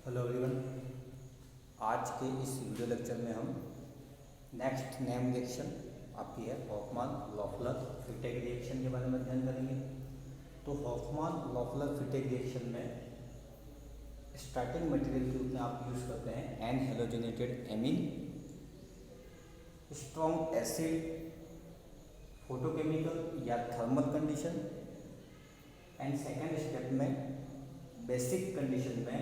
Hello everyone. आज के इस वीडियो लेक्चर में हम नेक्स्ट नेम रिएक्शन आपकी है हॉफमान लॉफलर फिटेक रिएक्शन के बारे में अध्ययन करेंगे। तो हॉफमान लॉफलर फिटेक रिएक्शन में स्टार्टिंग मटेरियल के रूप में आप यूज़ करते हैं N halogenated amine, strong acid, photochemical या thermal condition and second step में बेसिक कंडीशन में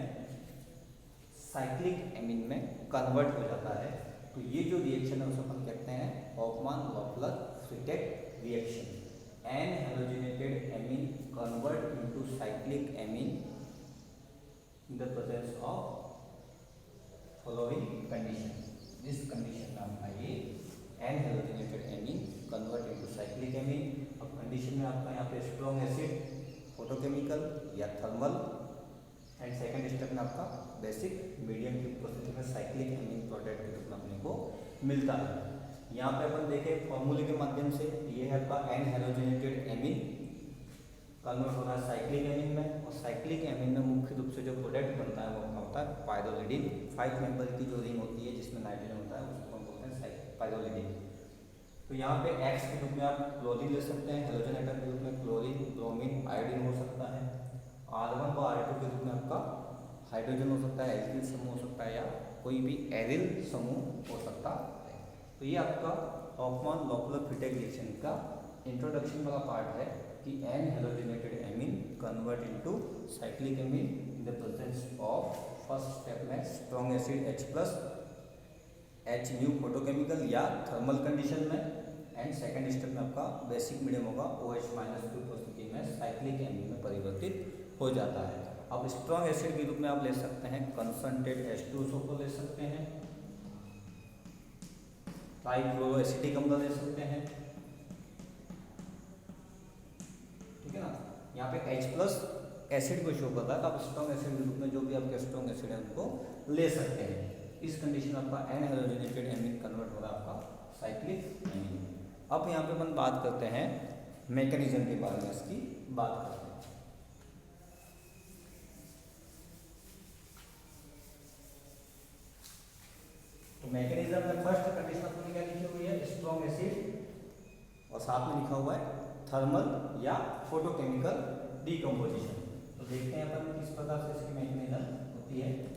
साइक्लिक एमीन में कन्वर्ट हो जाता है। तो ये जो रिएक्शन है उसे अपन कहते हैं Hofmann Loffler Freytag reaction. N halogenated amine convert into cyclic amine in the presence of following condition. This condition नाम है ये N halogenated amine convert into cyclic amine. अब कंडीशन में आपका यहाँ पे स्ट्रॉन्ग एसिड, फोटोकेमिकल या थर्मल एंड सेकेंड स्टेप में आपका बेसिक मीडियम की उपस्थिति में साइक्लिक एमीन प्रोडक्ट के रूप में अपने को मिलता है। यहाँ पे अपन देखें फॉर्मूले के माध्यम से, ये है आपका एन हेलोजेनेटेड एमीन कन्वर्ट हो रहा है साइक्लिक एमीन में, और साइक्लिक एमीन में मुख्य रूप से जो प्रोडक्ट बनता है वो अपना होता है पाइरोलिडिन। 5 मेंबर की जो रिंग होती है जिसमें नाइट्रोजन होता है उसको हम बोलते हैं पाइरोलिडिन। तो यहाँ पे एक्स के रूप में आप क्लोरीन ले सकते हैं, हेलोजन एटम के रूप में क्लोरीन, ब्रोमीन, आयोडीन हो सकता है। R1 और R2 के रूप में आपका हाइड्रोजन हो सकता है, एल्किल समूह हो सकता है या कोई भी एरिल समूह हो सकता है। तो ये आपका हॉफमान लॉफलर फिटेक रिएक्शन का इंट्रोडक्शन वाला पार्ट है कि N halogenated amine convert into cyclic amine in the presence of first step में स्ट्रॉन्ग एसिड H+, H न्यू फोटोकेमिकल या थर्मल कंडीशन में, एंड सेकेंड स्टेप में आपका बेसिक मीडियम होगा OH- की उपस्थिति में साइक्लिक एमीन में परिवर्तित हो जाता है। अब स्ट्रॉन्ग एसिड के रूप में आप ले सकते हैं कंसंट्रेट H2SO को ले सकते हैं, ट्राइफ्लोरोएसिटिक अम्ल ले सकते हैं, ठीक है ना। यहाँ पे H+ एसिड को शो करता है, तो आप स्ट्रॉन्ग एसिड के रूप में जो भी आपके स्ट्रॉन्ग एसिड है उनको ले सकते हैं। इस कंडीशन में आपका एन हेलोजेनेटेड एमीन कन्वर्ट हो रहा है आपका साइक्लिक एमीन। अब यहाँ पे अपन बात करते हैं मैकेनिज्म के बारे में, इसकी बात करते हैं। तो मैकेनिज्म में फर्स्ट कंडीशन अपनी क्या लिखी हुई है, स्ट्रॉन्ग एसिड, और साथ में लिखा हुआ है थर्मल या फोटोकेमिकल डीकम्पोजिशन। तो देखते हैं अपन किस प्रकार से इसकी मैकेनिज्म होती है।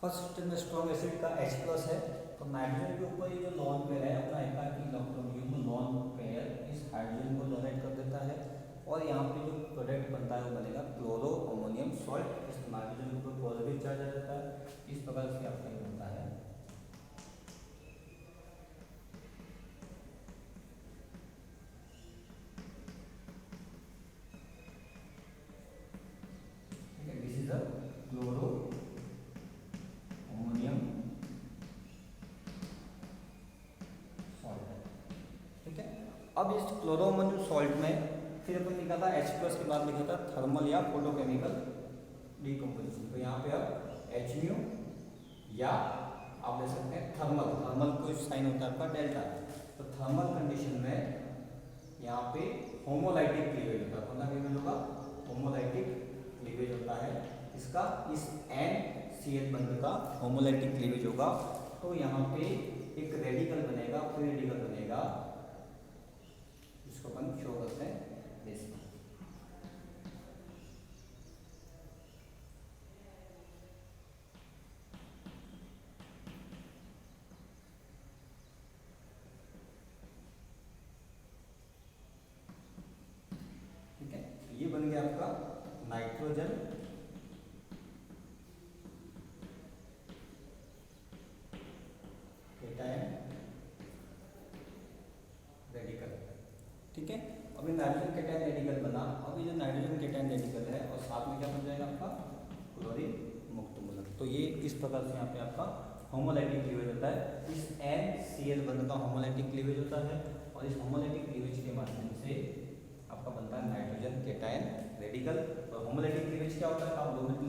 फर्स्ट में स्ट्रॉन्ग एसिड का H+ है, तो नाइट्रोजन के ऊपर ये जो लॉन पेयर है अपना एकाकी इलेक्ट्रॉन लॉन पेयर इस हाइड्रोजन को डोनेट कर देता है, और यहाँ पे जो प्रोडक्ट बनता है वो बनेगा क्लोरो अमोनियम सॉल्ट। इस नाइट्रोजन के ऊपर पॉजिटिव चार्ज आ जाता है, इस प्रकार से आपका ये बनता है। ठीक है, this is a chloro ammonium salt. ठीक है, अब इस क्लोरो अमोनियम सॉल्ट में फिर अपन लिखा था H+ के बाद लिखा था थर्मल या फोटोकेमिकल डीकम्पोजिशन। तो यहाँ पे अब H या आप ले सकते हैं थर्मल, थर्मल को साइन होता है आपका डेल्टा। तो थर्मल कंडीशन में यहाँ पे होमोलाइटिक क्लीवेज होता है, कौन सा क्लीवेज होगा, होमोलाइटिक क्लीवेज होता है इसका, इस NCl बंध का होमोलाइटिक क्लीवेज होगा। तो यहाँ पे एक रेडिकल बनेगा, फ्री रेडिकल बनेगा, जिसको अपन शो करते हैं दिस। ठीक है, ये बन गया आपका नाइट्रोजन केटायन रेडिकल। ठीक है, अब ये नाइट्रोजन केटायन रेडिकल बना। अब ये जो नाइट्रोजन केटायन रेडिकल है और साथ में क्या बन जाएगा आपका क्लोरीन मुक्त मूलक। तो ये इस प्रकार से यहाँ पे आपका होमोलाइटिक क्लीवेज होता है। इस NCl बंध का होमोलाइटिक क्लीवेज होता है, और इस होमोलाइटिक क्लीवेज के माध्यम से आपका बनता है नाइट्रोजन केटायन रेडिकल। तो होमोलाइटिक क्लीवेज क्या होता है, आप दो मिनट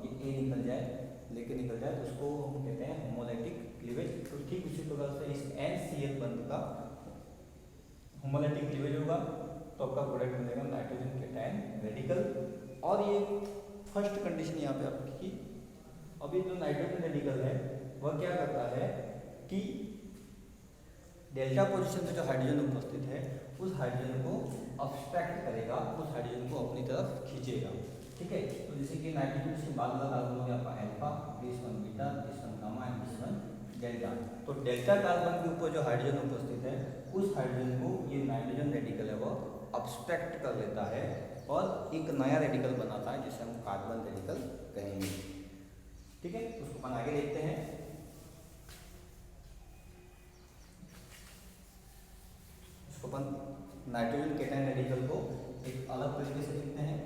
ये ए निकल जाए, लेके निकल जाए तो उसको हम कहते हैं होमोलैटिक क्लीवेज। तो ठीक उसी प्रकार से इस NCl बंध का होमोलैटिक क्लीवेज होगा तो आपका प्रोडक्ट बनेगा नाइट्रोजन केटायन रेडिकल। और ये फर्स्ट कंडीशन यहाँ पे आपकी, अभी जो नाइट्रोजन रेडिकल है वह क्या करता है कि डेल्टा पोजीशन पे जो हाइड्रोजन उपस्थित है उस हाइड्रोजन को अब्स्ट्रैक्ट करेगा, उस हाइड्रोजन को अपनी तरफ खींचेगा। ठीक है, तो जैसे कि नाइट्रोजन से बाद वाला कार्बन हो गया आपका alpha, this one beta, this one gamma and this one delta. तो डेल्टा कार्बन के ऊपर जो हाइड्रोजन उपस्थित है उस हाइड्रोजन को ये नाइट्रोजन रेडिकल है वो अब्स्ट्रैक्ट कर लेता है और एक नया रेडिकल बनाता है जिसे हम कार्बन रेडिकल कहेंगे। ठीक है, उसको अपन आगे देखते हैं। इसको अपन नाइट्रोजन केटायन रेडिकल को एक अलग तरीके से लिखते हैं।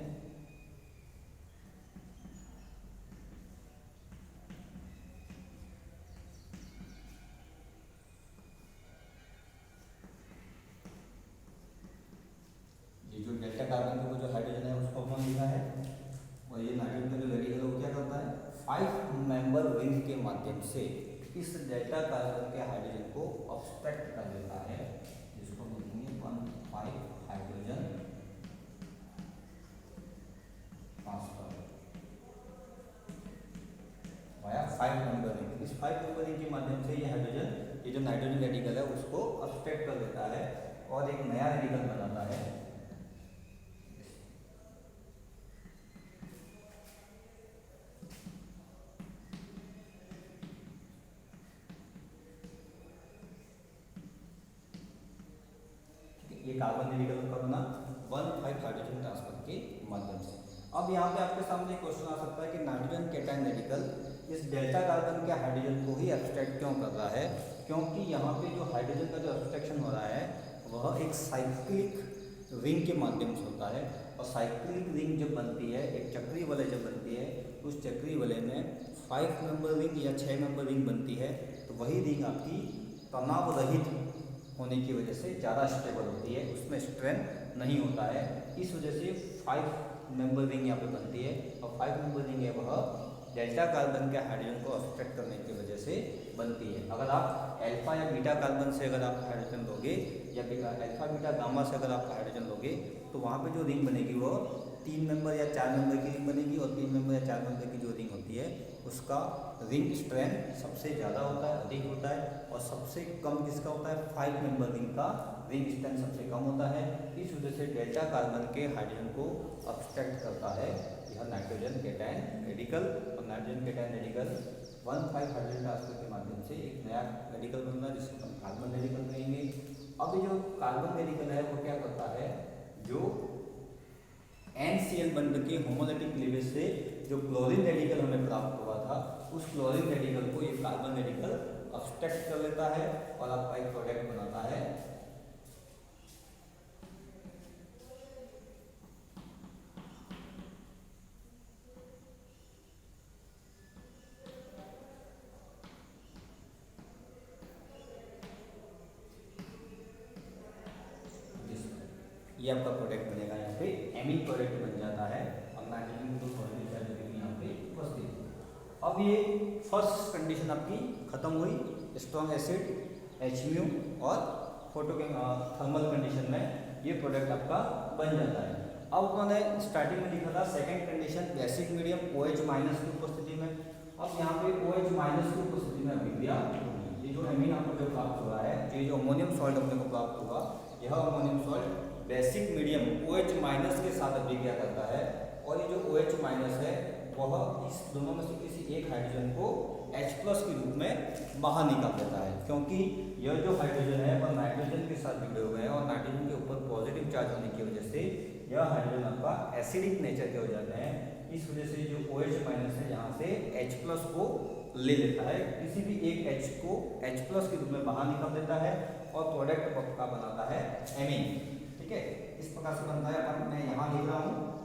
ये जो डेल्टा कार्बन के ऊपर जो हाइड्रोजन है उसको हमने लिखा है, और ये नाइट्रोजन का जो रेडिकल है वो क्या करता है 5 मेंबर रिंग के माध्यम से इस डेल्टा कार्बन के हाइड्रोजन को अब्स्ट्रैक्ट कर देता है, जिसको बोलेंगे 1,5 hydrogen transfer via 5 member ring. इस 5 मेंबर रिंग के माध्यम से ये हाइड्रोजन, ये जो नाइट्रोजन रेडिकल है उसको अब्स्ट्रैक्ट कर देता है और एक नया रेडिकल बनाता है। ये कार्बन रेडिकल का बना 1,5 हाइड्रोजन ट्रांसफर के माध्यम से। अब यहाँ पे आपके सामने एक क्वेश्चन आ सकता है कि नाइट्रोजन केटायन रेडिकल इस डेल्टा कार्बन के हाइड्रोजन को ही एब्स्ट्रैक्ट क्यों कर रहा है? क्योंकि यहाँ पे जो हाइड्रोजन का जो एब्स्ट्रैक्शन हो रहा है वह एक साइक्लिक रिंग के माध्यम से होता है, और साइक्लिक रिंग जब बनती है, एक चक्रीय वलय जब बनती है, तो उस चक्रीय वलय में 5 मेंबर रिंग या 6 मेंबर रिंग बनती है, तो वही रिंग आपकी तनाव रहित होने की वजह से ज़्यादा स्टेबल होती है, उसमें स्ट्रेन नहीं होता है। इस वजह से 5 मेंबर रिंग यहाँ पे बनती है, और 5 मेंबर रिंग है वह डेल्टा कार्बन के हाइड्रोजन को अब्स्ट्रैक्ट करने की वजह से बनती है। अगर आप अल्फा या बीटा कार्बन से अगर आप हाइड्रोजन लोगे या अल्फा बीटा गामा से अगर आप हाइड्रोजन लोगे तो वहाँ पे जो रिंग बनेगी वो 3 मेंबर या 4 मेंबर की रिंग बनेगी, और 3 मेंबर या 4 मेंबर की जो रिंग होती है उसका रिंग स्ट्रेन सबसे ज़्यादा होता है, अधिक होता है, और सबसे कम किसका होता है 5 मेंबर रिंग का रिंग स्ट्रेन सबसे कम होता है। इस वजह से डेल्टा कार्बन के हाइड्रोजन को अब्स्ट्रैक्ट करता है यह नाइट्रोजन केटायन रेडिकल, और nitrogen cation radical 1,5 hydrogen transfer के माध्यम से एक नया रेडिकल बन रहा है जिसको हम कार्बन रेडिकल कहेंगे। अब ये जो कार्बन रेडिकल है वो क्या करता है, जो NCl बंध के होमोलैटिक क्लीवेज से जो क्लोरीन रेडिकल हमें प्राप्त हुआ था उस क्लोरीन रेडिकल को ये कार्बन रेडिकल अब्स्ट्रैक्ट कर लेता है और आपका एक प्रोडक्ट बनाता है ये आपका प्रोडक्ट बनेगा, यहाँ पे एमीन प्रोडक्ट बन जाता है, और नाइट्रोजन को यहाँ पे उपस्थित। अब ये फर्स्ट कंडीशन आपकी खत्म हुई, स्ट्रॉन्ग एसिड HMU और थर्मल कंडीशन में ये प्रोडक्ट आपका बन जाता है। अब उन्होंने स्टार्टिंग में लिखा था second condition basic medium OH minus की उपस्थिति में। अब यहाँ पे OH माइनस की उपस्थिति में अभिक्रिया होगी। ये जो एमीन आपको जो प्राप्त हुआ है, ये जो अमोनियम सॉल्ट अपने को प्राप्त हुआ, यह ammonium salt basic medium OH minus के साथ अभिक्रिया करता है, और ये जो OH माइनस है वह इस दोनों में से किसी एक हाइड्रोजन को H+ के रूप में बाहर निकाल देता है, क्योंकि यह जो हाइड्रोजन है वह नाइट्रोजन के साथ जुड़े हुए हैं, और नाइट्रोजन के ऊपर पॉजिटिव चार्ज होने की वजह से यह हाइड्रोजन आपका एसिडिक नेचर के हो जाते हैं। इस वजह से जो OH माइनस है यहाँ से H+ को ले लेता है, किसी भी एक H को H+ के रूप में बाहर निकाल देता है, और प्रोडक्ट का बनाता है एमीन। ठीक है, इस प्रकार से बनता है। अब मैं यहाँ लिख रहा हूँ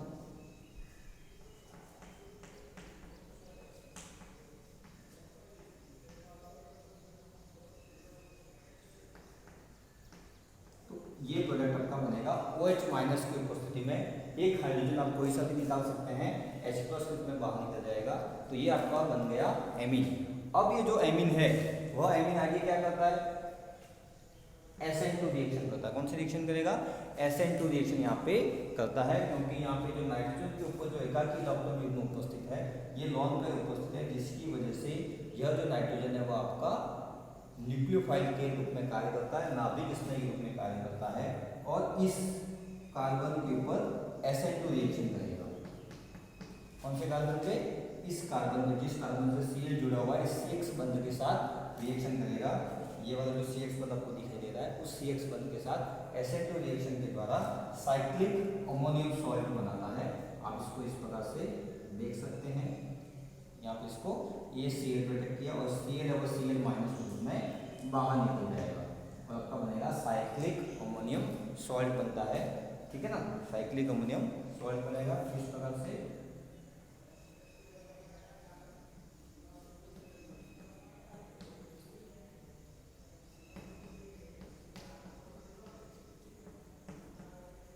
तो ये प्रोडक्ट आपका बनेगा OH माइनस की उपस्थिति में एक हाइड्रोजन आप कोई सा भी निकाल सकते हैं, H+ के रूप में बाहर निकल जाएगा। तो ये आपका बन गया एमीन। अब ये जो एमीन है वह एमीन आगे क्या करता है, SN2 रिएक्शन करता है। कौन सी रिएक्शन करेगा, SN2 रिएक्शन यहाँ पे करता है, क्योंकि यहाँ पे जो नाइट्रोजन के ऊपर जो एकाकी इलेक्ट्रॉन युग्म उपस्थित है ये लॉन पे उपस्थित है, जिसकी वजह से यह जो नाइट्रोजन है वो आपका न्यूक्लियोफाइल के रूप में कार्य करता है, नाभिक स्नेही के रूप में कार्य करता है, और इस कार्बन के ऊपर SN2 रिएक्शन करेगा। कौन से कार्बन पे, इस कार्बन पे, जिस कार्बन से Cl जुड़ा हुआ है, इस CX बंध के साथ रिएक्शन करेगा। ये वाला जो CX बंध आपको दिखाई दे रहा है उस CX बंध के साथ SN2 रिएक्शन के द्वारा साइक्लिक अमोनियम सॉल्ट बनाता है। आप इसको इस प्रकार से देख सकते हैं, यहाँ पे इसको ये Cl पे अटैक किया और Cl और Cl माइनस में बाहर निकल जाएगा और आपका बनेगा साइक्लिक अमोनियम सॉल्ट बनता है। ठीक है ना, साइक्लिक अमोनियम सॉल्ट बनेगा इस प्रकार से।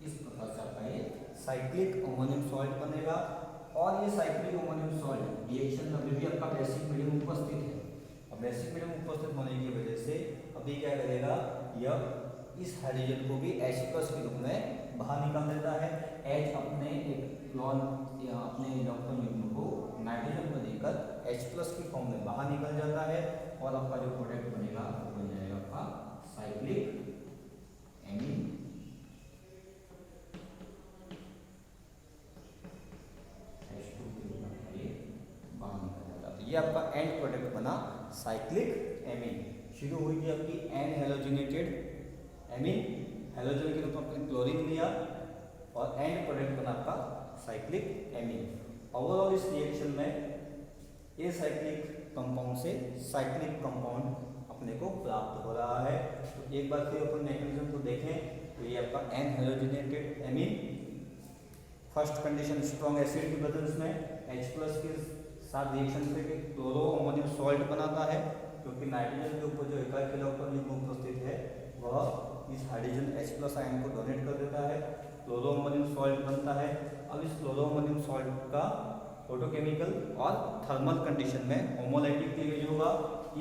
इस प्रकार से आपका ये साइक्लिक अमोनियम सॉल्ट बनेगा। और ये साइक्लिक अमोनियम सॉल्ट रिएक्शन में अभी भी आपका बेसिक मीडियम उपस्थित है, और बेसिक मीडियम उपस्थित होने की वजह से अभी क्या करेगा, यह इस हाइड्रोजन को भी H+ के रूप में बाहर निकाल देता है। H अपने एक लॉन या अपने इलेक्ट्रॉन युग्म को नाइट्रोजन को देकर H+ की फॉर्म में बाहर निकल जाता है, और आपका जो प्रोडक्ट बनेगा वो बन जाएगा आपका साइक्लिक एमीन। ये आपका एंड प्रोडक्ट बना साइक्लिक एमीन। शुरू हुई थी आपकी एन हेलोजिनेटेड एमीन, हेलोजन के रूप में क्लोरीन लिया और एंड प्रोडक्ट बना आपका साइक्लिक एमीन। ओवरऑल इस रिएक्शन में ए साइक्लिक कंपाउंड से साइक्लिक कंपाउंड अपने को प्राप्त हो रहा है। तो एक बार फिर अपन मैकेनिज्म को देखें तो ये आपका N halogenated amine, first condition strong acid की प्रेजेंस में H+ के साथ रिएक्शन करके क्लोरो अमोनियम सॉल्ट बनाता है, क्योंकि नाइट्रोजन के ऊपर जो एकाकी इलेक्ट्रॉन युग्म उपस्थित है वह इस हाइड्रोजन H+ आयन को डोनेट कर देता है, क्लोरो अमोनियम सॉल्ट बनता है। अब इस क्लोरो अमोनियम सॉल्ट का फोटोकेमिकल और थर्मल कंडीशन में होमोलाइटिक क्लीवेज होगा।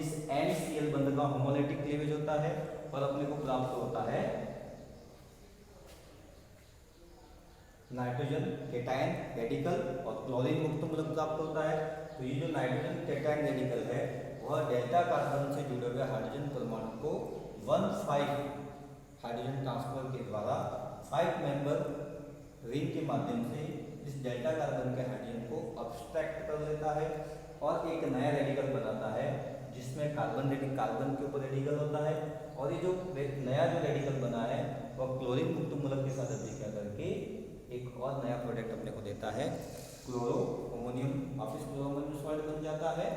इस NCl बंध का होमोलाइटिक क्लीवेज होता है और अपने को प्राप्त होता है नाइट्रोजन केटायन रेडिकल और क्लोरीन मुक्त मूलक प्राप्त होता है। तो ये जो नाइट्रोजन केटायन रेडिकल है वह डेल्टा कार्बन से जुड़े हुए हाइड्रोजन परमाणु को 1,5 हाइड्रोजन ट्रांसफर के द्वारा 5 मेंबर रिंग के माध्यम से इस डेल्टा कार्बन के हाइड्रोजन को अब्स्ट्रैक्ट कर लेता है और एक नया रेडिकल बनाता है, जिसमें कार्बन के ऊपर रेडिकल होता है। और ये जो नया जो रेडिकल बना है वह क्लोरीन मुक्त मूलक के साथ अभिक्रिया करके एक और नया प्रोडक्ट अपने को देता है, क्लोरो अमोनियम, वापिस क्लोरो अमोनियम सॉल्ट बन जाता है।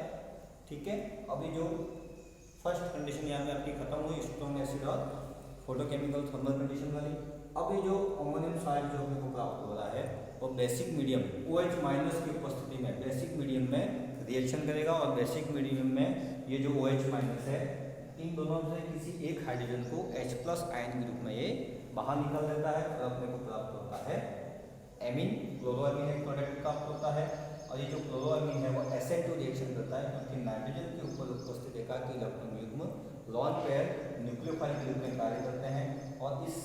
ठीक है, अभी जो फर्स्ट कंडीशन यहाँ पे आपकी खत्म हुई स्ट्रॉन्ग एसिड और फोटोकेमिकल थर्मल कंडीशन वाली। अब ये जो अमोनियम सॉल्ट जो अपने को प्राप्त हो रहा है वो बेसिक मीडियम OH- की उपस्थिति में बेसिक मीडियम में रिएक्शन करेगा, और बेसिक मीडियम में ये जो OH- है इन दोनों से किसी एक हाइड्रोजन को H+ आयन के रूप में ये बाहर निकाल देता है और अपने को प्राप्त होता है एमीन, क्लोरोएमीन एक प्रोडक्ट प्राप्त होता है। और ये जो क्लोरोएमीन है वो SN2 रिएक्शन करता है, क्योंकि नाइट्रोजन के ऊपर उपस्थित एकाकी इलेक्ट्रॉन युग्म लॉन पेयर न्यूक्लियोफाइल के रूप में कार्य करते हैं और इस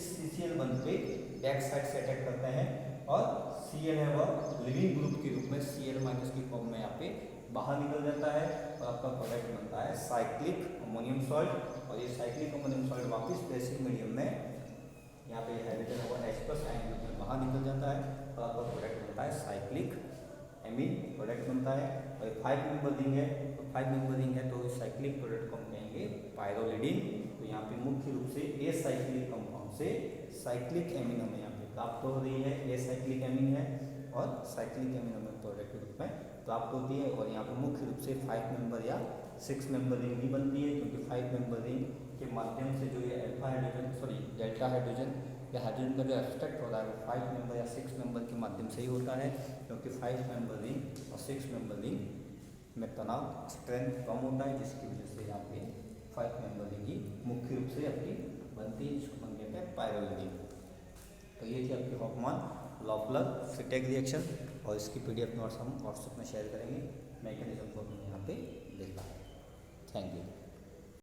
CCl बंध पे बैक साइड से अटैक करते हैं, और Cl है वह लिविंग ग्रुप के रूप में Cl- की फॉर्म में यहाँ पे बाहर निकल जाता है और आपका प्रोडक्ट बनता है साइक्लिक अमोनियम सॉल्ट। और ये साइक्लिक अमोनियम सॉल्ट वापस बेसिक मीडियम में यहाँ पे हाइड्रोजन और H+ आयन में बाहर निकल जाता है और आपका प्रोडक्ट बनता है साइक्लिक एमीन प्रोडक्ट बनता है। और 5 मेंबर रिंग है, तो 5 मेंबर रिंग है तो इस साइक्लिक प्रोडक्ट को हम कहेंगे पायरोलिडिन। तो यहाँ पे मुख्य रूप से ए साइक्लिक कंपाउंड से साइक्लिक एमीन हमें यहाँ पे प्राप्त हो रही है, ए साइक्लिक एमीन है और साइक्लिक एमीन हमें प्रोडक्ट के रूप में प्राप्त होती है। और यहाँ पे मुख्य रूप से 5 मेंबर या 6 मेंबर रिंग ही बनती है, क्योंकि 5 मेंबर रिंग के माध्यम से जो ये डेल्टा हाइड्रोजन या हाइड्रोजन का जो एब्स्ट्रैक्ट हो रहा है वो 5 मेंबर या 6 मेंबर के माध्यम से ही होता है, क्योंकि 5 मेंबर रिंग और 6 मेंबर रिंग में तनाव स्ट्रेंथ कम होता है, जिसकी वजह से यहाँ पे 5 मेंबर रिंग ही मुख्य रूप से अपनी बनती है, जिसको हम कहते हैं पायरोलिडिन। तो ये थी आपकी हॉफमान लॉफलर फिटेक रिएक्शन, और इसकी PDF नोट्स हम व्हाट्सएप में शेयर करेंगे। मैकेनिज्म को हमने यहाँ पे देखा है। Thank you.